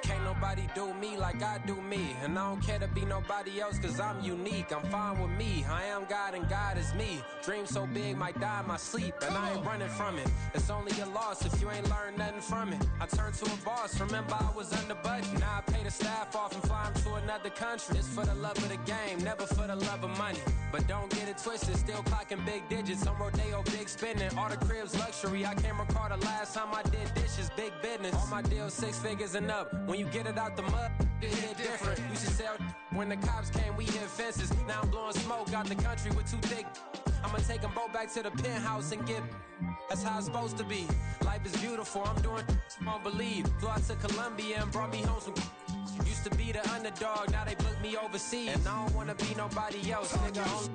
Can't no nobody do me like I do me. And I don't care to be nobody else, cause I'm unique. I'm fine with me, I am God and God is me. Dream so big, might die in my sleep, and I ain't running from it. It's only a loss if you ain't learned nothing from it. I turned to a boss, remember I was under budget. Now I pay the staff off and fly them to another country. It's for the love of the game, never for the love of money. But don't get it twisted, still clocking big digits. On Rodeo, big spending, all the cribs luxury. I can't recall the last time I did dishes, big business. All my deals 6 figures and up. When you get it out the mud, it hit different. Used to sell when the cops came, we hit fences. Now I'm blowing smoke out the country with 2 thick. I'ma take them both back to the penthouse and get. That's how it's supposed to be. Life is beautiful, I'm doing won't believe. Flew out to Colombia and brought me home some. Used to be the underdog, now they book me overseas. And I don't wanna be nobody else, nigga.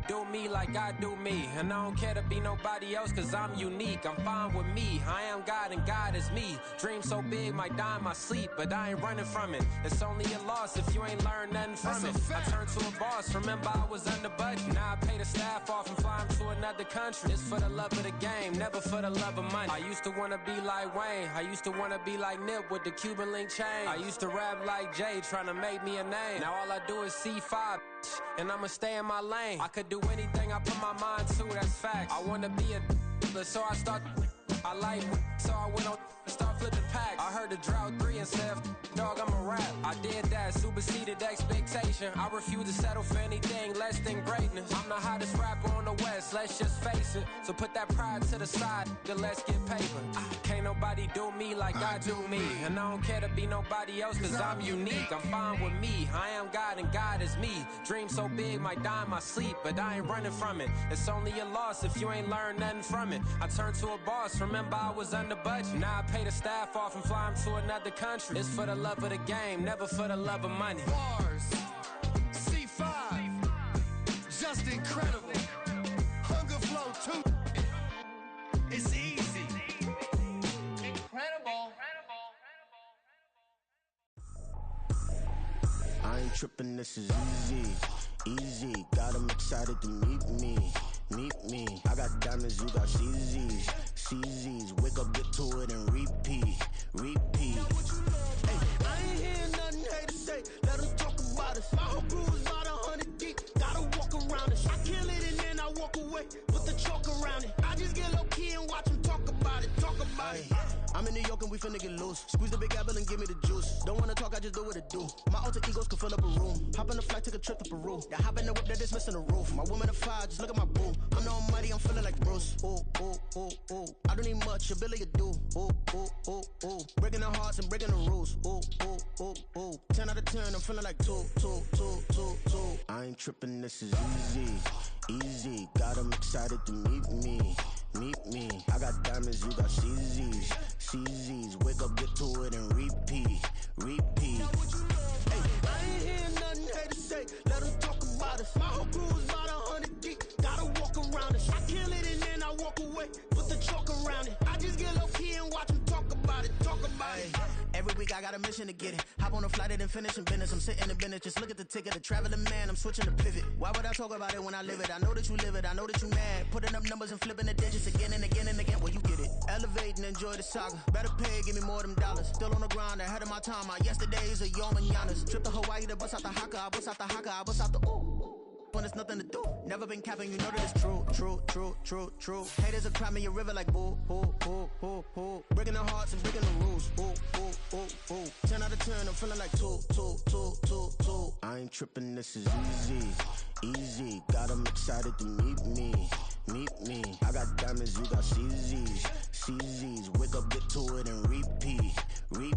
Do me like I do me. And I don't care to be nobody else, cause I'm unique. I'm fine with me, I am God and God is me. Dream so big, might die in my sleep, but I ain't running from it. It's only a loss if you ain't learned nothing from it. I turned to a boss, remember I was under budget. Now I pay the staff off and fly them to another country. It's for the love of the game, never for the love of money. I used to wanna be like Wayne, I used to wanna be like Nip with the Cuban link chain. I used to rap like Jay, trying to make me a name. Now all I do is C5, and I'ma stay in my lane. I could do anything I put my mind to, that's fact. I wanna be a so I start. I like so I went on start flipping packs. I heard the drought 3 and said, dog, I'm a rap. I did that, superseded expectation. I refuse to settle for anything less than greatness. I'm the hottest rapper on the West, let's just face it. So put that pride to the side, then let's get paper. Can't nobody do me like I do me. And I don't care to be nobody else, cause I'm unique. I'm fine with me, I am God and God is me. Dream so big, might die in my sleep, but I ain't running from it. It's only a loss if you ain't learned nothing from it. I turned to a boss, remember I was under budget. Now I pay the staff off and fly them to another country. It's for the love of the game, never for the love of money. Bars, C5, just incredible. Hunger Flow 2, it's easy. Incredible. I ain't tripping, this is easy, easy. Got them excited to meet me. I got diamonds, you got CZs, CZs. Wake up, get to it, and repeat. Hey, I ain't hearing nothing haters say. Let them talk about us. My whole crew is about 100 deep. Gotta walk around us. I kill it and then I walk away with the chalk around it. I just get low key and watch them talk about it. I'm in New York and we finna get loose. Squeeze the big apple and give me the juice. Don't wanna talk, I just do what it do. My alter egos can fill up a room. Hop on the flight, take a trip to Peru. Yeah, hop in the whip that is missing the roof. My woman a 5, just look at my boo. I'm the almighty, I'm feeling like Bruce. Ooh. I don't need much, ability to do. Ooh. Breaking the hearts and breaking the rules. Ooh. 10 out of 10, I'm feeling like 2. I ain't tripping, this is easy. Got them excited to meet me. I got diamonds, you got CZs. Wake up, get to it, and repeat. Hey, I ain't hearing nothing haters say. Let them talk about us. My whole crew is about 100 deep. Gotta walk around us. I kill it and then I walk away with the chalk around it. I just get low key and watch them talk about it. Every week I got a mission to get it. Hop on a flight and then finish in business. I'm sitting in business, just look at the ticket. A traveling man, I'm switching to pivot. Why would I talk about it when I live it? I know that you live it, I know that you mad. Putting up numbers and flipping the digits again and again. Well, you get it. Elevate and enjoy the saga. Better pay, give me more them dollars. Still on the grind, ahead of my time. My yesterdays are your mananas. Trip to Hawaii to bust out the haka. I bust out the ooh. When there's nothing to do. Never been capping, you know that it's true. Haters are climbing your river like boo. Breaking their hearts and breaking the rules. Ooh. 10 out of 10, I'm feeling like 2. I ain't tripping, this is easy. Got them excited to meet me. I got diamonds, you got CZs. Wake up, get to it, and repeat. Hey,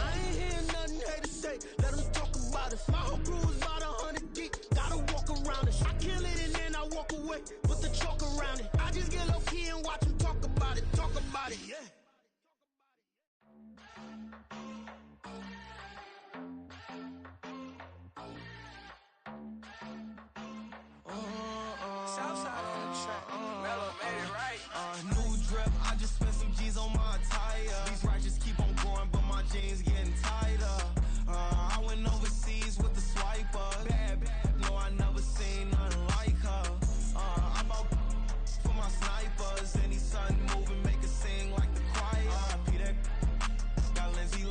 I ain't hearing nothing haters say. Let them talk about us. My whole crew is about 100 deep. Gotta walk around us. I kill it and then I walk away with the chalk around it. I just get low key and watch them talk about it. Yeah. Southside on the track. Mellow made it right. New drip, I just spent some G's on my attire. These righteous keep on going, but my jeans getting tighter. I went overseas with the swiper. Bad, no, I never seen nothing like her. I bought for my snipers. Any sun moving, make it sing like the choir. Peter got Lindsay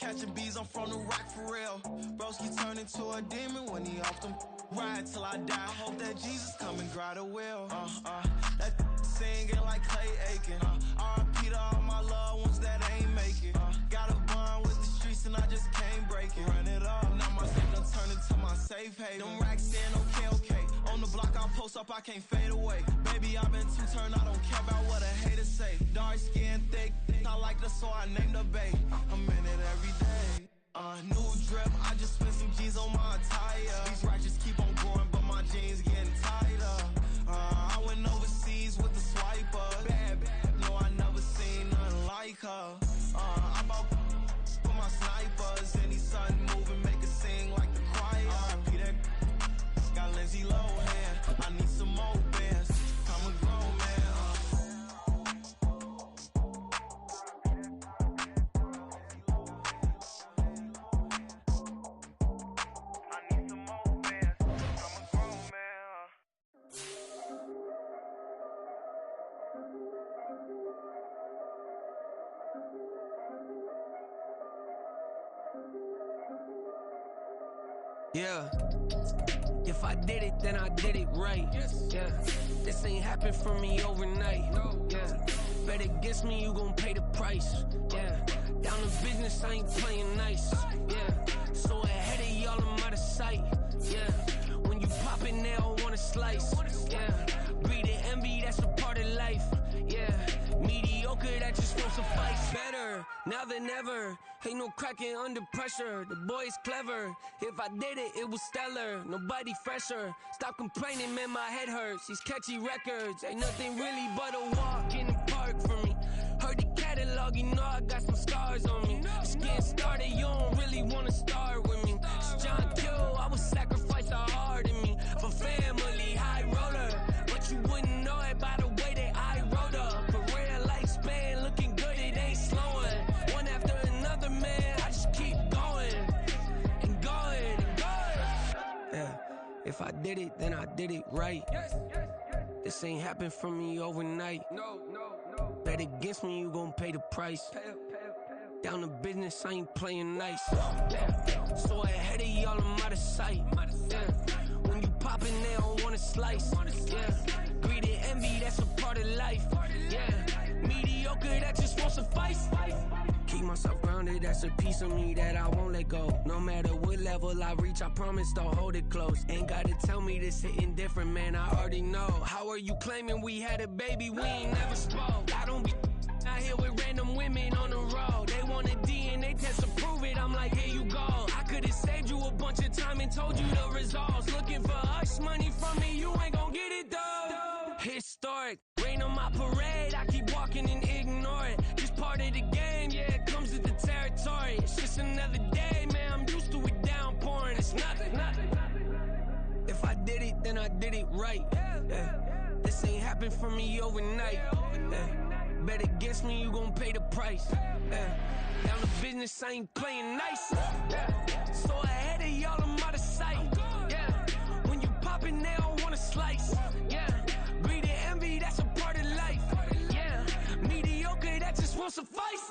catching bees, I'm from the rock for real. Broski turned into a demon when he off them. Ride till I die, hope that Jesus come and grab the wheel. That singing like Clay Aiken. R.I.P. to all my loved ones that ain't make it. Got a bond with the streets and I just can't break it. Run it up, now my safe done turned into my safe haven. Them racks stand okay. On the block I'll post up, I can't fade away. Baby, I've been too turned, I don't care about what a hater say. Dark skin, thick, I like the so I named the bae. I'm in it every day. New drip, I just spent some G's on my attire. These righteous keep on going, but my jeans getting tighter. I went overseas with the swiper. Bad, no, I never seen nothing like her. I bought for my snipers. Any sudden moving, make it sing like the choir. R.I.P. that got Lindsay Lohan. I need some more bands. I'm a grown man. Yeah, if I did it, then I did it right. Yeah, this ain't happened for me overnight. Yeah, bet against me, you gon' pay the price. Yeah, down to business, I ain't playing nice. Yeah, so ahead of y'all, I'm out of sight. Yeah, when you pop it, they don't wanna slice. Yeah, greed and envy, that's a part of life. Yeah, mediocre, that just won't suffice. Better now than ever. Ain't no cracking under pressure. The boy's clever. If I did it, it was stellar. Nobody fresher. Stop complaining, man, my head hurts. These catchy records ain't nothing really but a walk in the park for me. Heard the catalog, you know I got some scars on me. Just getting started, you don't really wanna start with me. It's John Kill, I would sacrifice the heart in me for family, high roller. But you wouldn't know it by the way that I wrote up. Career lifespan looking good, it ain't slowing. One after another, man, I just keep going and going and going. Yeah, if I did it, then I did it right. This ain't happened for me overnight. No. Bet against me, you gon' pay the price. Down to business, I ain't playing nice. Yeah. So ahead of y'all, I'm out of sight. Yeah. When you poppin', they don't wanna slice. Yeah. Greed and envy, that's a part of life. Yeah. Mediocre, that just won't suffice. Keep myself grounded, that's a piece of me that I won't let go. No matter what level I reach, I promise to hold it close. Ain't gotta tell me this hitting different, man, I already know. How are you claiming we had a baby, we ain't never spoke? I don't be out here with random women on the road. They want a DNA test to prove it, I'm like, here you go. I could've saved you a bunch of time and told you the results. Looking for hush money from me, you ain't gon' get it though. Historic, rain on my parade, I keep walking and ignore it. Just part of the game, yeah, it comes with the territory. It's just another day, man, I'm used to it downpouring. It's nothing. If I did it, then I did it right. Yeah. This ain't happened for me overnight. Yeah. Bet against me, you gon' pay the price. Yeah. Down to business, I ain't playing nice. Yeah. So ahead of y'all, I'm out of sight. Yeah. When you poppin', they don't wanna slice. Yeah. Greed and envy, that's a part of life. Yeah. Mediocre, that just won't suffice.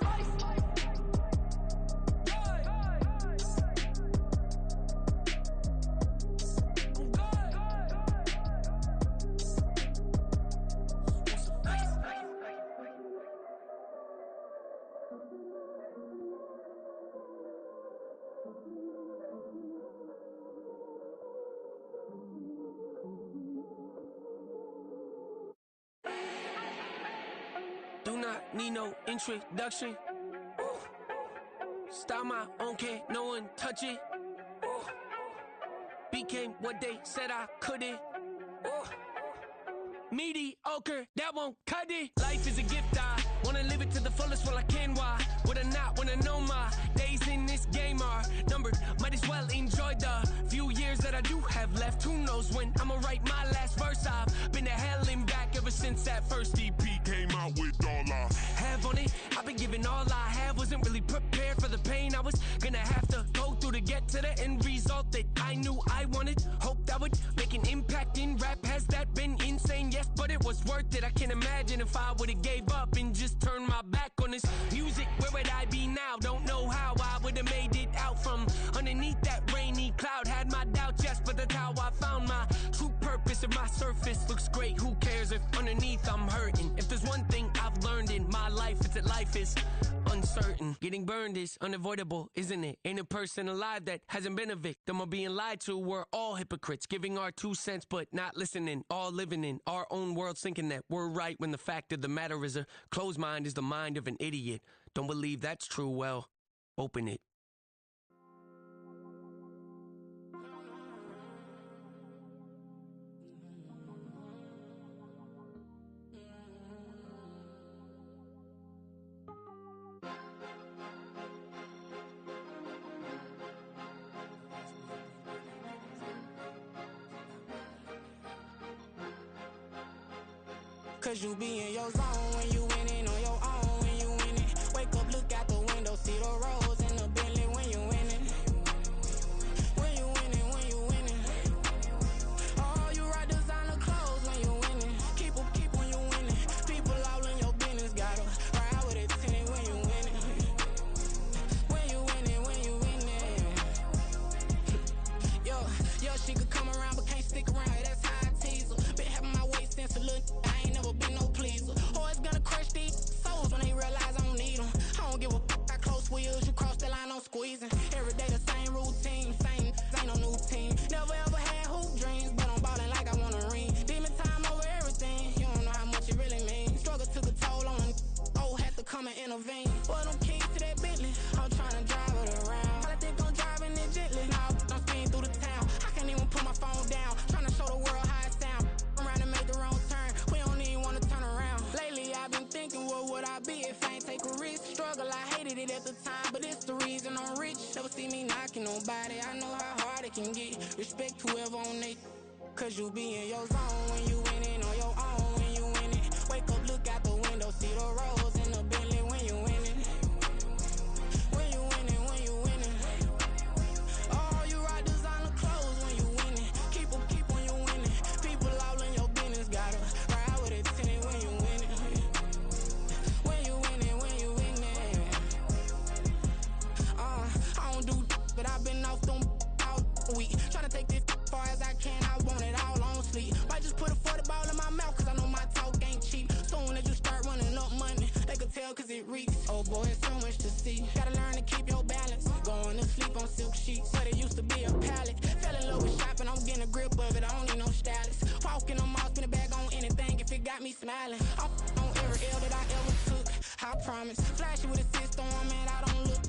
Do not need no introduction. Ooh. Style my own, can't no one touch it. Ooh. Became what they said I couldn't. Ooh. Mediocre, that won't cut it. Life is a gift, I wanna live it to the fullest while I can. Why would I not wanna know my days in this game are numbered? Might as well enjoy the few years that I do have left. Who knows when I'ma write my last verse? I've been to hell and back ever since that first EP came out with all I have on it. I've been giving all I have, wasn't really prepared for the pain I was gonna have to go through to get to the end result that I knew I wanted. Hoped I would make an impact in rap. Has that been insane? Yes, but it was worth it. I can't imagine if I would've gave up and just turned my back on this music. Where would I be now? Don't know how I would've Yes, if my surface looks great, who cares if underneath I'm hurting? If there's one thing I've learned in my life, it's that life is uncertain. Getting burned is unavoidable, isn't it? Ain't a person alive that hasn't been a victim of being lied to. We're all hypocrites, giving our 2 cents but not listening. All living in our own world, thinking that we're right when the fact of the matter is a closed mind is the mind of an idiot. Don't believe that's true? Well, open it. Cause you be in your zone when you winning on your own when you winning. Wake up, look out the window, see the rose in the Bentley when you winning. When you winning, when you winning. Oh, you ride designer clothes when you winning. Keep when you winning. People all in your business, gotta ride with it tinted when you winning. When you winning, when you winning. Yo, she could come around but can't stick around. That's how I tease her. Been having my weight since a little. I ain't never been no pleaser. Always gonna crush these souls when they realize I don't need them. I don't give a f***. I close wheels, you cross the line, I'm squeezing. Every day the same routine, same, ain't no new team. Never ever had hoop dreams, but I'm ballin' like I want a ring. Demon time over everything, you don't know how much it really means. Struggle took a toll on them, had to come and intervene. Boy, them keys to that Bentley, I'm tryna drive it around. I think I'm driving it gently, now I'm speeding through the town. I can't even put my phone down, tryna show the world how it sound. Around and make the wrong turn, we don't even wanna turn around. Lately I've been thinking, what would I be if I ain't take a risk? Struggle, I hated it at the time, but it's the reason I'm rich. Never see me knocking nobody, I know how hard it can get. Respect whoever on they, cause you be in your zone when you winning on your own when you winning. Wake up, look out the window, see the rose in the Bentley when you winning. When you winning, when you winning. Oh, you ride designer clothes when you winning. Keep when you winning. People all in your business, gotta ride with it tinted when you winning. When you winning, when you winning. I don't do but I've been off them all week. Tryna take this far as I can, I want it all on sleep. Might just put a 40 ball in my mouth, cause I know my talk ain't cheap. Soon as you start running up money, they could tell cause it reeks. Oh boy, it's so much to see. Gotta learn to keep your balance. Going to sleep on silk sheets, but it used to be a pallet. Fell in love with shopping, I'm getting a grip of it, I don't need no stylist. Walking them off, spin a bag on anything if it got me smiling. I'm on every L that I ever took, I promise. Flashy with a system, man, I don't look